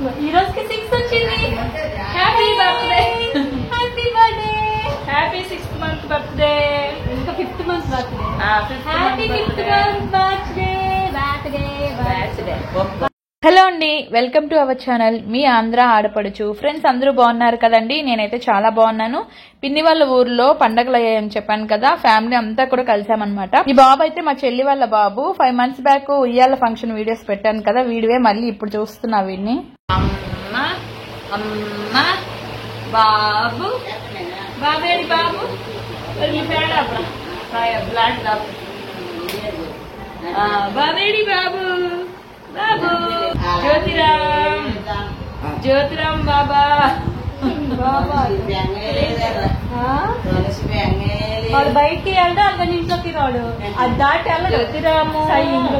ఈ రోజుకి 6 వచ్చింది. Happy birthday, happy birthday, happy 6th month birthday. ఇంకా 5th month birthday. Happy 5th month birthday, birthday, birthday. Hello అండి, welcome to our channel. మీ ఆంధ్ర ఆడపడుచు friends అందరూ బాగున్నారు కదండి. నేనైతే చాలా బాగున్నాను. పిన్ని వాళ్ళ ఊర్లో పండగలు అయ్యాయని చెప్పాను కదా, ఫ్యామిలీ అంతా కూడా కలిసామన్నమాట. ఈ బాబు అయితే మా చెల్లి వాళ్ళ బాబు. 5 months బ్యాక్ ఉయ్యాల ఫంక్షన్ వీడియోస్ పెట్టాను కదా, వీడియో మళ్ళీ ఇప్పుడు చూస్తున్నా వీడిని. అమ్మ అమ్మ బాబు బాబేడి బాబు బాబేడి బాబు బాబు జ్యోతిరామ్ జ్యోతిరామ్ బాబా వాడు బయటికి వెళ్తే అతని ఇంట్లోకి రాడు, అది దాటి వెళ్ళ జ్యోతిరాము ఇంట్లో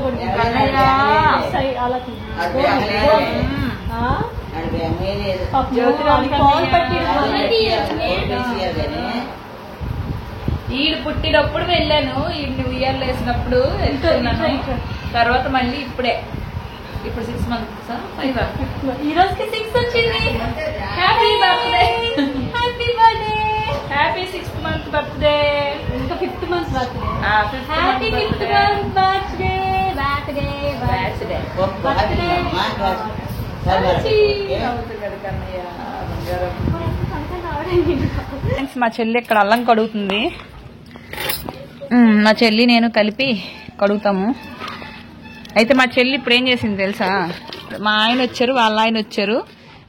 ఈడు పుట్టినప్పుడు వెళ్ళాను, ఈడిని ఉయ్యాలు వేసినప్పుడు వెళ్తున్నాను. తర్వాత మళ్ళీ ఇప్పుడు 6 months 5 ఈ రోజుకి 6 వచ్చింది. Happy birthday, happy birthday, happy 6th month birthday. ఇంకా 5th month birthday. Happy 5th month birthday, birthday, birthday, birthday. మా చెల్లి ఇక్కడ అల్లం కడుగుతుంది. మా చెల్లి నేను కలిపి కడుగుతాము. అయితే మా చెల్లి ఇప్పుడు ఏం చేసింది తెలుసా, మా ఆయన వచ్చారు, వాళ్ళ ఆయన వచ్చారు.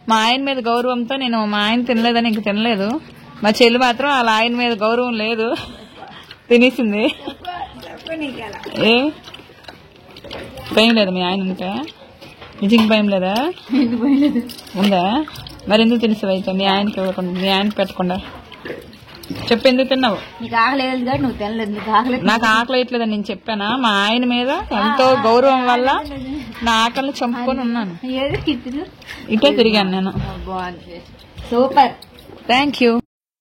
మా ఆయన మీద గౌరవంతో నేను మా ఆయన తినలేదని ఇంక తినలేదు. మా చెల్లి మాత్రం వాళ్ళ ఆయన మీద గౌరవం లేదు, తినేసింది. ఏ భయం లేదా మీ ఆయన ఉంటే? నిజంగా భయం లేదా? ఉందా? మరి ఎందుకు తినేసావు అయితే మీ ఆయనకి ఇవ్వకుండా, మీ ఆయనకి పెట్టకుండా? చెప్పు, ఎందుకు తిన్నావు? నీకు ఆకలేదు కదా, నువ్వు తినలేదు. నాకు ఆకలి వేయట్లేదని నేను చెప్పానా? మా ఆయన మీద ఎంతో గౌరవం వల్ల నా ఆకలిని చంపుకొని ఉన్నాను. ఇటే తిరిగాను నేను. Super, thank you.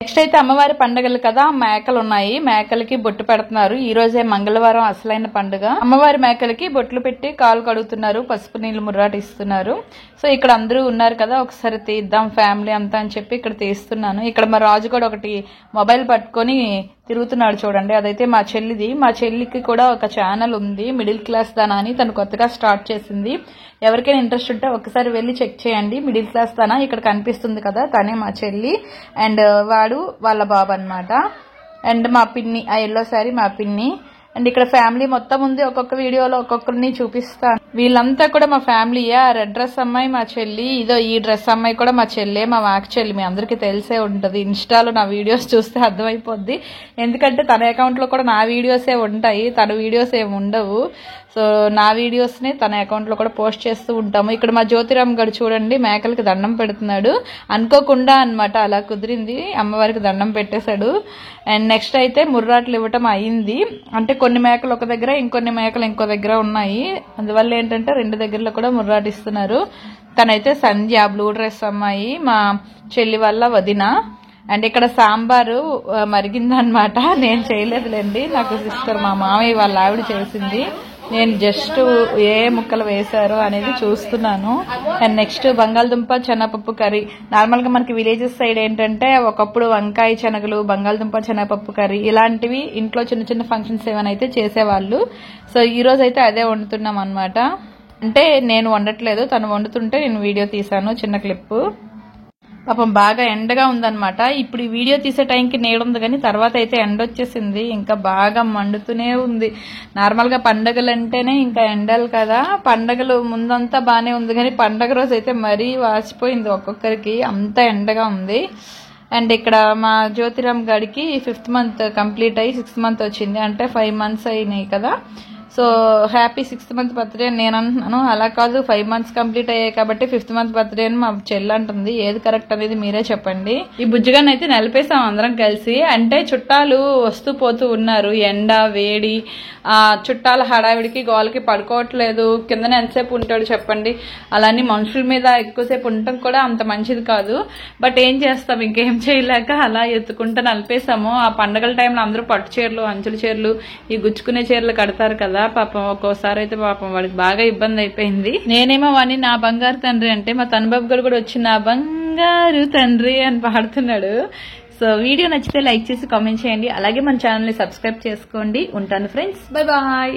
నెక్స్ట్ అయితే అమ్మవారి పండుగలు కదా, మేకలు ఉన్నాయి. మేకలకి బొట్టు పెడుతున్నారు. ఈ రోజే మంగళవారం అసలైన పండుగ. అమ్మవారి మేకలకి బొట్లు పెట్టి కాలు కడుగుతున్నారు, పసుపు నీళ్లు ముర్రాట ఇస్తున్నారు. సో ఇక్కడ అందరూ ఉన్నారు కదా, ఒకసారి తీద్దాం ఫ్యామిలీ అంతా అని చెప్పి ఇక్కడ తీస్తున్నాను. ఇక్కడ మా రాజు కూడా ఒకటి మొబైల్ పట్టుకొని తిరుగుతున్నాడు చూడండి, అదైతే మా చెల్లిది. మా చెల్లికి కూడా ఒక ఛానల్ ఉంది, మిడిల్ క్లాస్ దానా అని, తను కొత్తగా స్టార్ట్ చేసింది. ఎవరికైనా ఇంట్రెస్ట్ ఉంటే ఒకసారి వెళ్ళి చెక్ చేయండి. మిడిల్ క్లాస్ దానా ఇక్కడ కనిపిస్తుంది కదా, తనే మా చెల్లి. అండ్ వాడు వాళ్ళ బాబు అన్నమాట. అండ్ మా పిన్ని, ఆ ఎల్లో సారీ మా పిన్ని. అండ్ ఇక్కడ ఫ్యామిలీ మొత్తం ఉంది. ఒక్కొక్క వీడియోలో ఒక్కొక్కరిని చూపిస్తాను. వీళ్ళంతా కూడా మా ఫ్యామిలీయే. ఆ రెడ్ డ్రెస్ అమ్మాయి మా చెల్లి, ఇదో ఈ డ్రెస్ అమ్మాయి కూడా మా చెల్లె, మా వాక్ చెల్లి. మీ అందరికీ తెలిసే ఉంటది, ఇన్స్టాలో నా వీడియోస్ చూస్తే అర్థమైపోద్ది. ఎందుకంటే తన అకౌంట్ లో కూడా నా వీడియోసే ఉంటాయి, తన వీడియోస్ ఏమి ఉండవు. సో నా వీడియోస్ ని తన అకౌంట్ లో కూడా పోస్ట్ చేస్తూ ఉంటాము. ఇక్కడ మా జ్యోతిరామ్ గడు చూడండి, మేకలకి దండం పెడుతున్నాడు. అనుకోకుండా అన్నమాట, అలా కుదిరింది, అమ్మవారికి దండం పెట్టేశాడు. అండ్ నెక్స్ట్ అయితే ముర్రాట్లు ఇవ్వటం అయింది. అంటే కొన్ని మేకలు ఒక దగ్గర, ఇంకొన్ని మేకలు ఇంకో దగ్గర ఉన్నాయి. అందువల్ల ఏంటంటే 2 దగ్గరలో కూడా ముర్రాటు ఇస్తున్నారు. తనైతే సంధ్య, బ్లూ డ్రెస్ అమ్మాయి, మా చెల్లి వల్ల వదిన. అండ్ ఇక్కడ సాంబారు మరిగిందనమాట, నేను చేయలేదులేండి, నాకు సిస్టర్ మా మామయ్య వాళ్ళ ఆవిడ చేసింది. నేను జస్ట్ ఏ ముక్కలు వేశారో అనేది చూస్తున్నాను. అండ్ నెక్స్ట్ బంగాళదుంప శనగపప్పు కర్రీ. నార్మల్ గా మనకి విలేజెస్ సైడ్ ఏంటంటే ఒకప్పుడు వంకాయ శనగలు, బంగాళదుంప శనగపప్పు కర్రీ ఇలాంటివి ఇంట్లో చిన్న చిన్న ఫంక్షన్స్ ఏమైనా అయితే చేసేవాళ్ళు. సో ఈ రోజు అయితే అదే వండుతున్నాం అనమాట. అంటే నేను వండట్లేదు, తను వండుతుంటే నేను వీడియో తీసాను, చిన్న క్లిప్. పాపం బాగా ఎండగా ఉందన్నమాట. ఇప్పుడు ఈ వీడియో తీసే టైంకి నీడ ఉంది, కానీ తర్వాత అయితే ఎండ వచ్చేసింది, ఇంకా బాగా మండుతూనే ఉంది. నార్మల్ గా పండగలు అంటేనే ఇంకా ఎండలు కదా, పండగలు ముందంతా బానే ఉంది, కానీ పండగ రోజు అయితే మరీ వాసిపోయింది ఒక్కొక్కరికి, అంత ఎండగా ఉంది. అండ్ ఇక్కడ మా జ్యోతిరామ్ గడికి 5th month కంప్లీట్ అయ్యి 6th month వచ్చింది, అంటే 5 months అయినాయి కదా. So happy 6th month birthday అని నేను అంటున్నాను, అలా కాదు 5 months కంప్లీట్ అయ్యాయి కాబట్టి 5th month బర్త్డే అని మా చెల్లి అంటుంది. ఏది కరెక్ట్ అనేది మీరే చెప్పండి. ఈ బుజ్జిగాన్ని అయితే నలిపేసాం అందరం కలిసి. అంటే చుట్టాలు వస్తూ పోతూ ఉన్నారు, ఎండ వేడి, చుట్టాల హడావిడికి గోలకి పడుకోవట్లేదు. కిందనే ఎంతసేపు ఉంటాడు చెప్పండి. అలానే మనుషుల మీద ఎక్కువసేపు ఉండటం కూడా అంత మంచిది కాదు. బట్ ఏం చేస్తాం, ఇంకేం చేయలేక అలా ఎత్తుకుంటూ నలిపేసాము. ఆ పండగల టైంలో అందరూ పట్టు చీరలు, అంచుల చీరలు, ఈ గుచ్చుకునే చీరలు కడతారు కదా, కదా పాపం. ఒక్కోసారి అయితే పాపం వాడికి బాగా ఇబ్బంది అయిపోయింది. నేనేమో వాడిని నా బంగారు తండ్రి అంటే మా తనబాబు గారు కూడా వచ్చి నా బంగారు తండ్రి అని పాడుతున్నాడు. సో వీడియో నచ్చితే లైక్ చేసి కామెంట్ చేయండి. అలాగే మన ఛానల్ని సబ్స్క్రైబ్ చేసుకోండి. ఉంటాను ఫ్రెండ్స్, బై బాయ్.